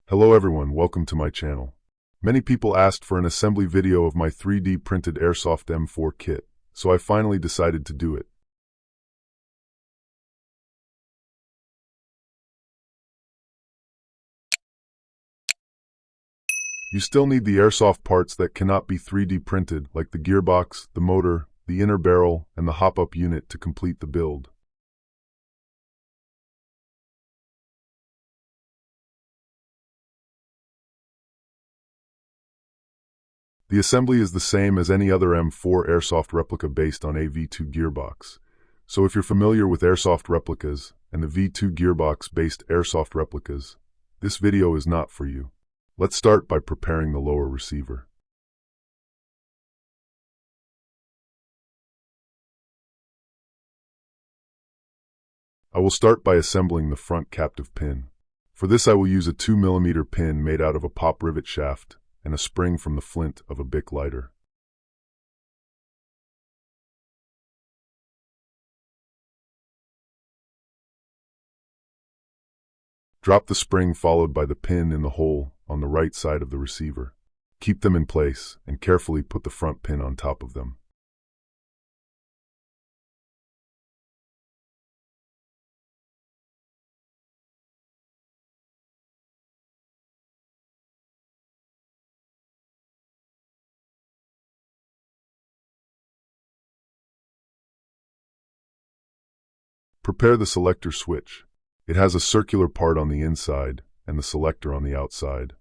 Hello everyone, welcome to my channel. Many people asked for an assembly video of my 3D printed Airsoft M4 kit, so I finally decided to do it. You still need the Airsoft parts that cannot be 3D printed, like the gearbox, the motor, the inner barrel, and the hop-up unit to complete the build. The assembly is the same as any other M4 Airsoft replica based on a V2 Gearbox. So if you're familiar with Airsoft replicas and the V2 Gearbox based Airsoft replicas, this video is not for you. Let's start by preparing the lower receiver. I will start by assembling the front captive pin. For this I will use a 2mm pin made out of a pop rivet shaft and a spring from the flint of a Bic lighter. Drop the spring followed by the pin in the hole on the right side of the receiver. Keep them in place and carefully put the front pin on top of them. Prepare the selector switch. It has a circular part on the inside and the selector on the outside.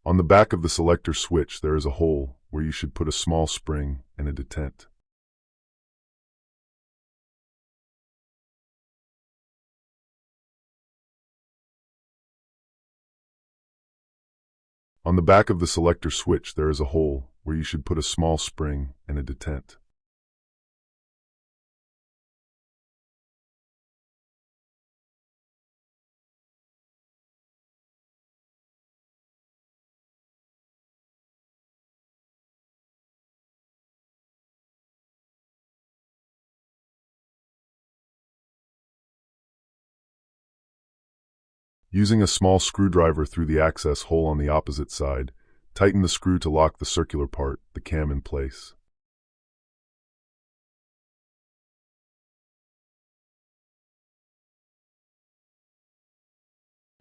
On the back of the selector switch there is a hole where you should put a small spring and a detent. On the back of the selector switch there is a hole where you should put a small spring and a detent. Using a small screwdriver through the access hole on the opposite side, tighten the screw to lock the circular part, the cam, in place.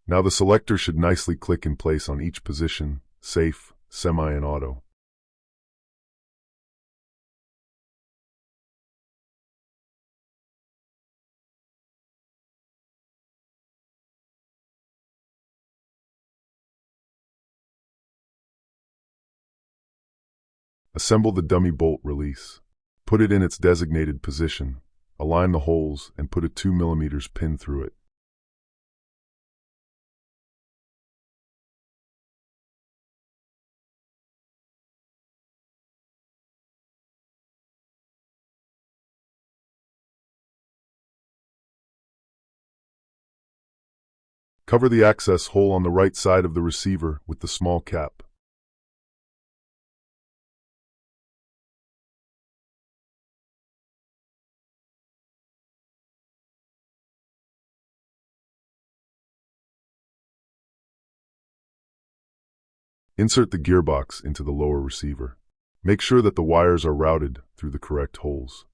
Now the selector should nicely click in place on each position, safe, semi, and auto. Assemble the dummy bolt release. Put it in its designated position, align the holes, and put a 2mm pin through it. Cover the access hole on the right side of the receiver with the small cap. Insert the gearbox into the lower receiver. Make sure that the wires are routed through the correct holes.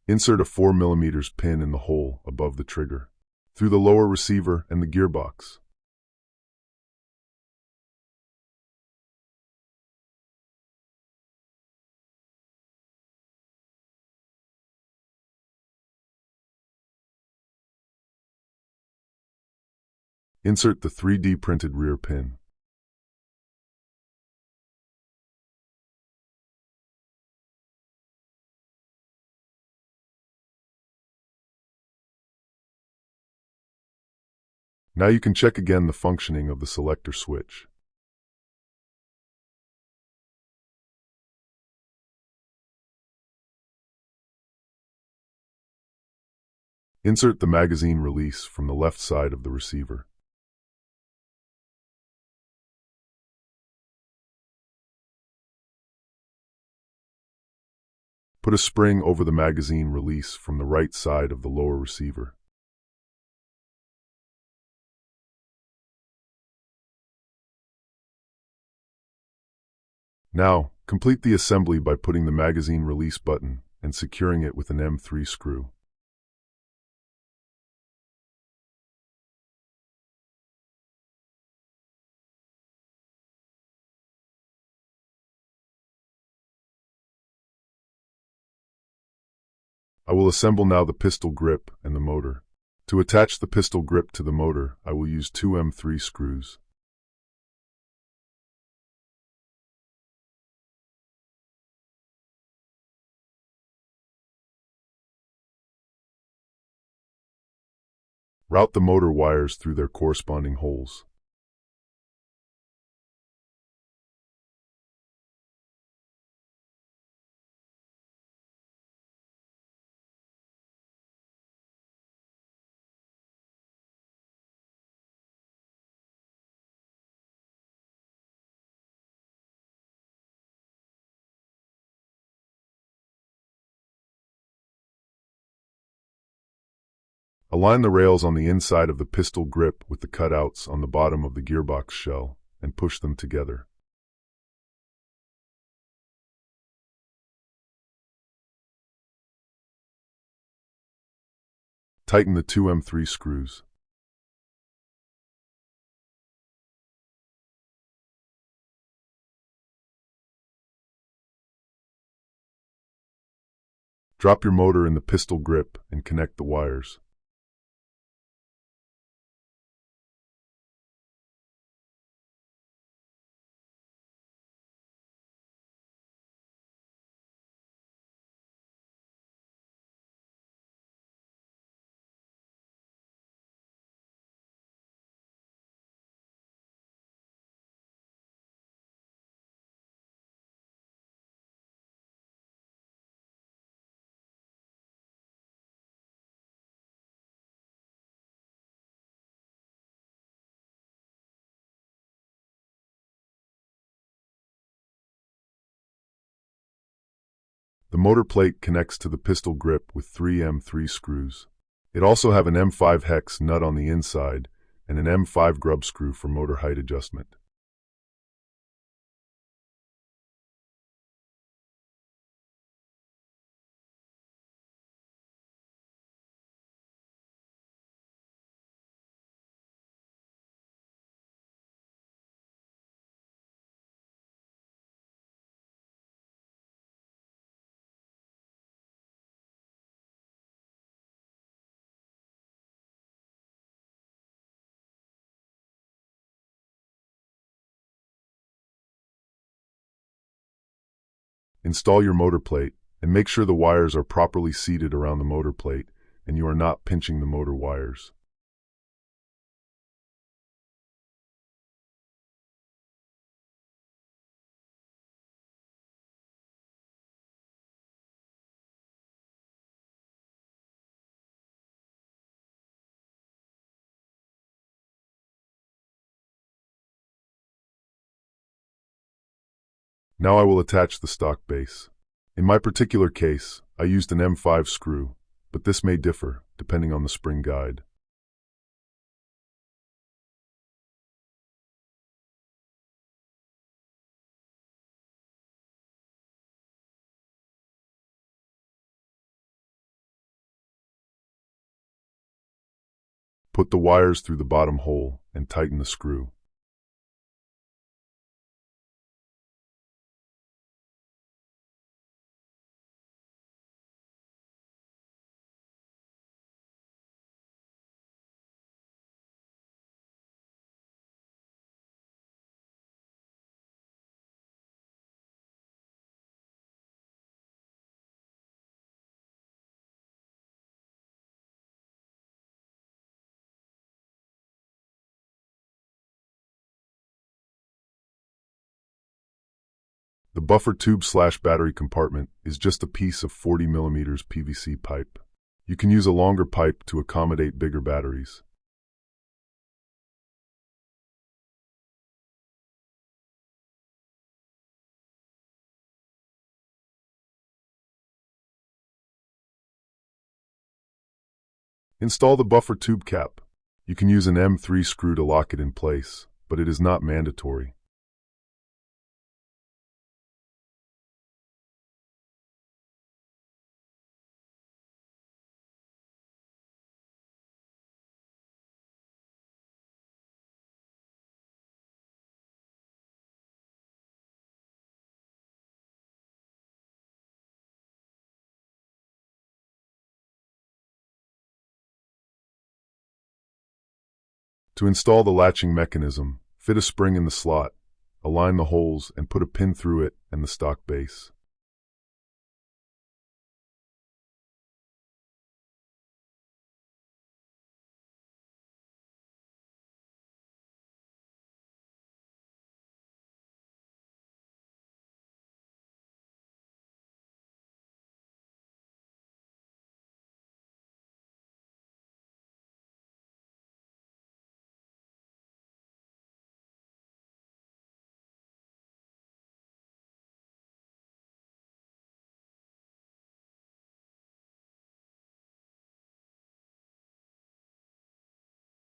Insert a 4mm pin in the hole above the trigger, through the lower receiver and the gearbox. Insert the 3D printed rear pin. Now you can check again the functioning of the selector switch. Insert the magazine release from the left side of the receiver. Put a spring over the magazine release from the right side of the lower receiver. Now, complete the assembly by putting the magazine release button and securing it with an M3 screw. I will assemble now the pistol grip and the motor. To attach the pistol grip to the motor, I will use two M3 screws. Route the motor wires through their corresponding holes. Align the rails on the inside of the pistol grip with the cutouts on the bottom of the gearbox shell and push them together. Tighten the two M3 screws. Drop your motor in the pistol grip and connect the wires. The motor plate connects to the pistol grip with three M3 screws. It also have an M5 hex nut on the inside and an M5 grub screw for motor height adjustment. Install your motor plate and make sure the wires are properly seated around the motor plate and you are not pinching the motor wires. Now I will attach the stock base. In my particular case, I used an M5 screw, but this may differ depending on the spring guide. Put the wires through the bottom hole and tighten the screw. The buffer tube/battery compartment is just a piece of 40mm PVC pipe. You can use a longer pipe to accommodate bigger batteries. Install the buffer tube cap. You can use an M3 screw to lock it in place, but it is not mandatory. To install the latching mechanism, fit a spring in the slot, align the holes, and put a pin through it and the stock base.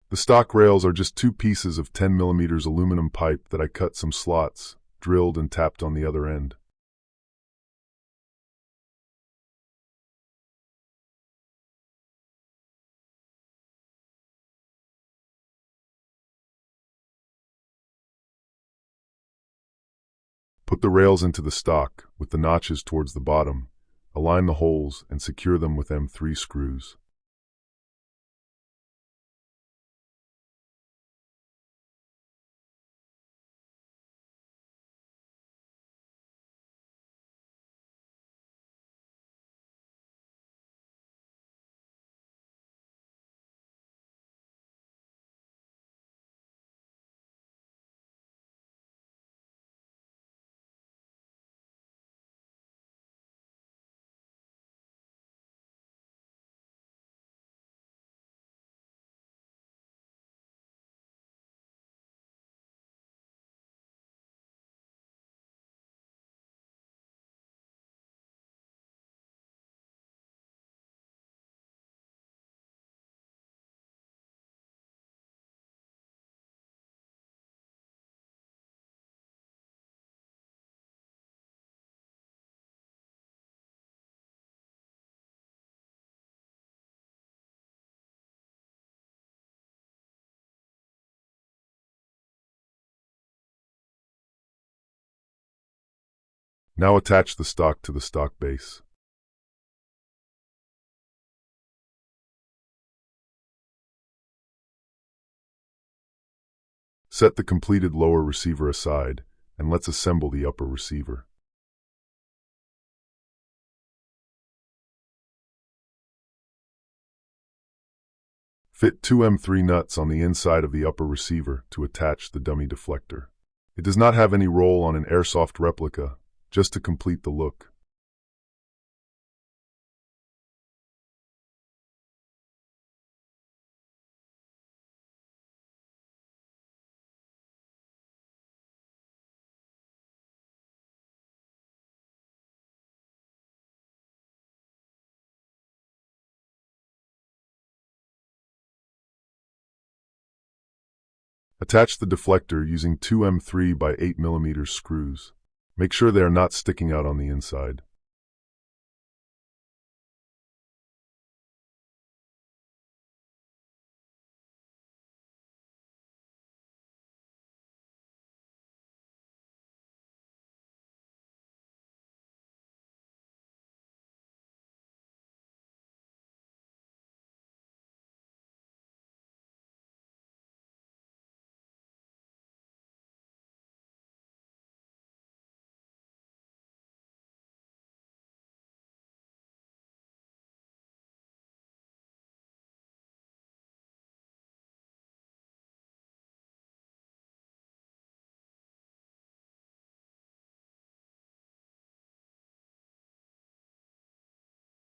The stock rails are just two pieces of 10mm aluminum pipe that I cut some slots, drilled and tapped on the other end. Put the rails into the stock, with the notches towards the bottom, align the holes, and secure them with M3 screws. Now attach the stock to the stock base. Set the completed lower receiver aside, and let's assemble the upper receiver. Fit two M3 nuts on the inside of the upper receiver to attach the dummy deflector. It does not have any roll on an Airsoft replica, just to complete the look. Attach the deflector using two M3 by 8mm screws. Make sure they are not sticking out on the inside.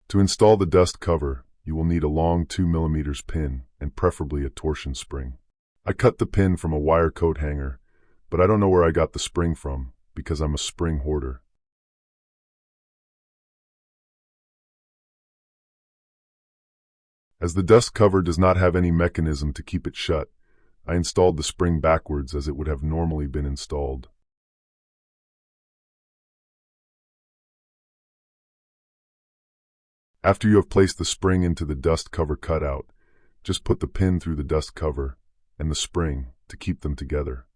To install the dust cover, you will need a long 2mm pin and preferably a torsion spring. I cut the pin from a wire coat hanger, but I don't know where I got the spring from because I'm a spring hoarder. As the dust cover does not have any mechanism to keep it shut, I installed the spring backwards as it would have normally been installed. After you have placed the spring into the dust cover cutout, just put the pin through the dust cover and the spring to keep them together.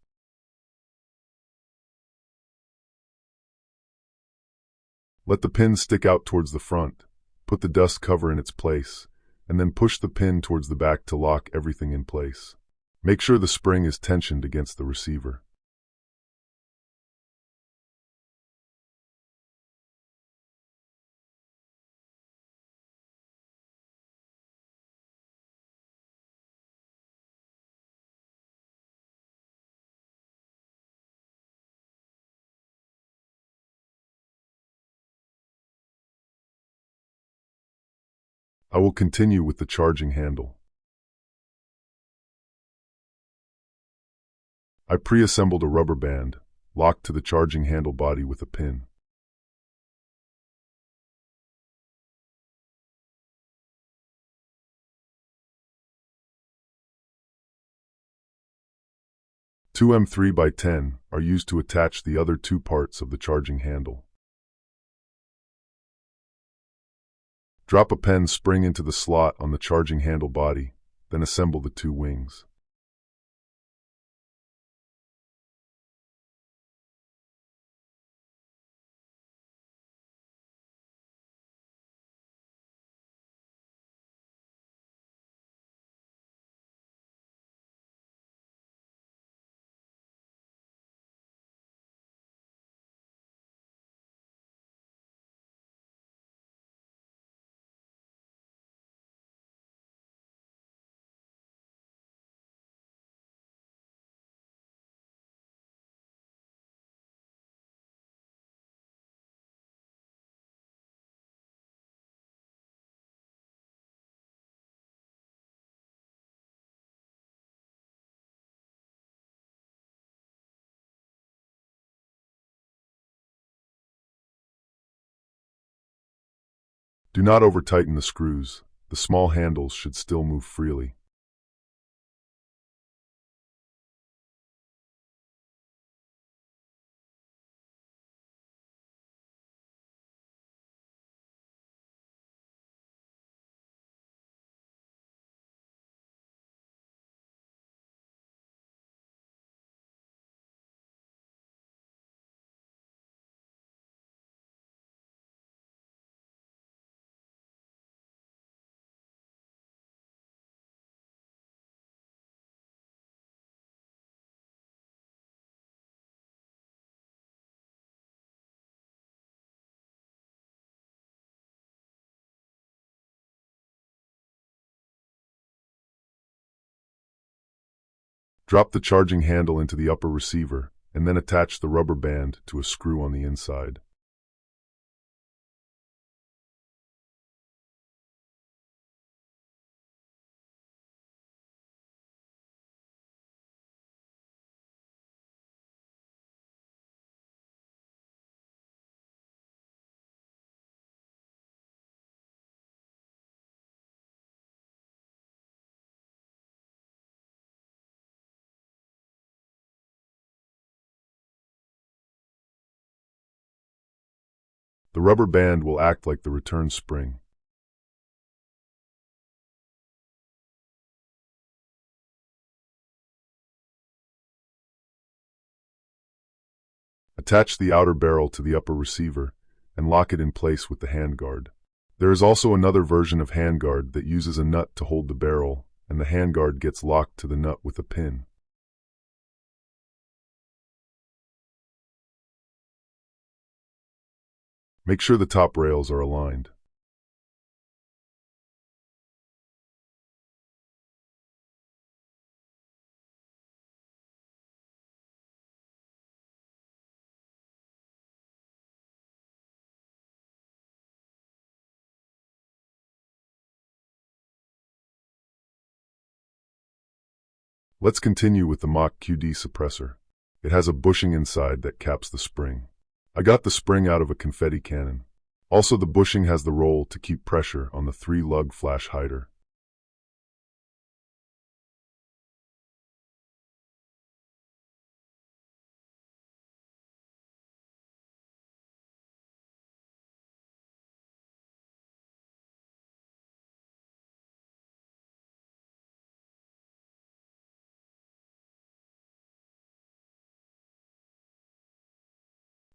Let the pin stick out towards the front, put the dust cover in its place, and then push the pin towards the back to lock everything in place. Make sure the spring is tensioned against the receiver. I will continue with the charging handle. I pre-assembled a rubber band, locked to the charging handle body with a pin. Two M3x10 are used to attach the other two parts of the charging handle. Drop a pen spring into the slot on the charging handle body, then assemble the two wings. Do not over-tighten the screws. The small handles should still move freely. Drop the charging handle into the upper receiver, and then attach the rubber band to a screw on the inside. The rubber band will act like the return spring. Attach the outer barrel to the upper receiver and lock it in place with the handguard. There is also another version of handguard that uses a nut to hold the barrel, and the handguard gets locked to the nut with a pin. Make sure the top rails are aligned. Let's continue with the Mach QD suppressor. It has a bushing inside that caps the spring. I got the spring out of a confetti cannon. Also, the bushing has the roll to keep pressure on the 3-lug flash hider.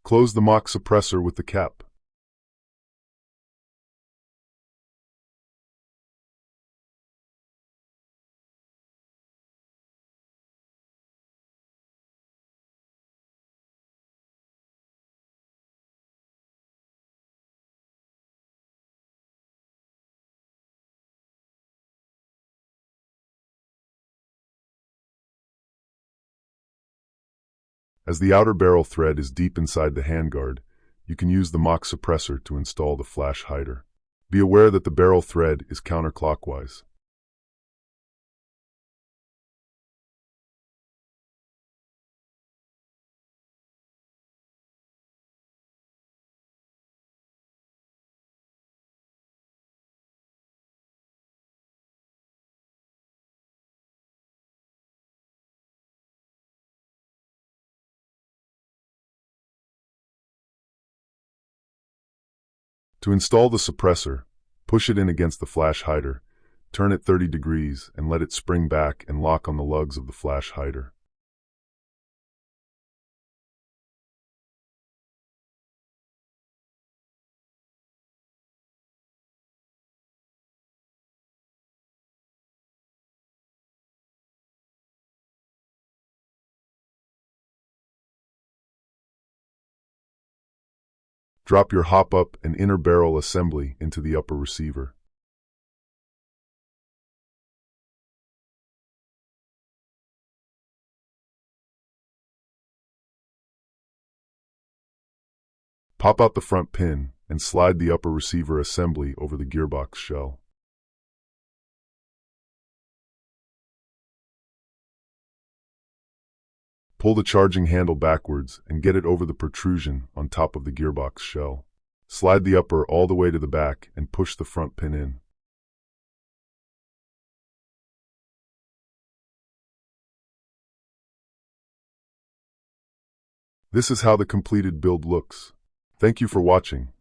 Close the Mach suppressor with the cap. As the outer barrel thread is deep inside the handguard, you can use the Mach suppressor to install the flash hider. Be aware that the barrel thread is counterclockwise. To install the suppressor, push it in against the flash hider, turn it 30 degrees, and let it spring back and lock on the lugs of the flash hider. Drop your hop-up and inner barrel assembly into the upper receiver. Pop out the front pin and slide the upper receiver assembly over the gearbox shell. Pull the charging handle backwards and get it over the protrusion on top of the gearbox shell. Slide the upper all the way to the back and push the front pin in. This is how the completed build looks. Thank you for watching.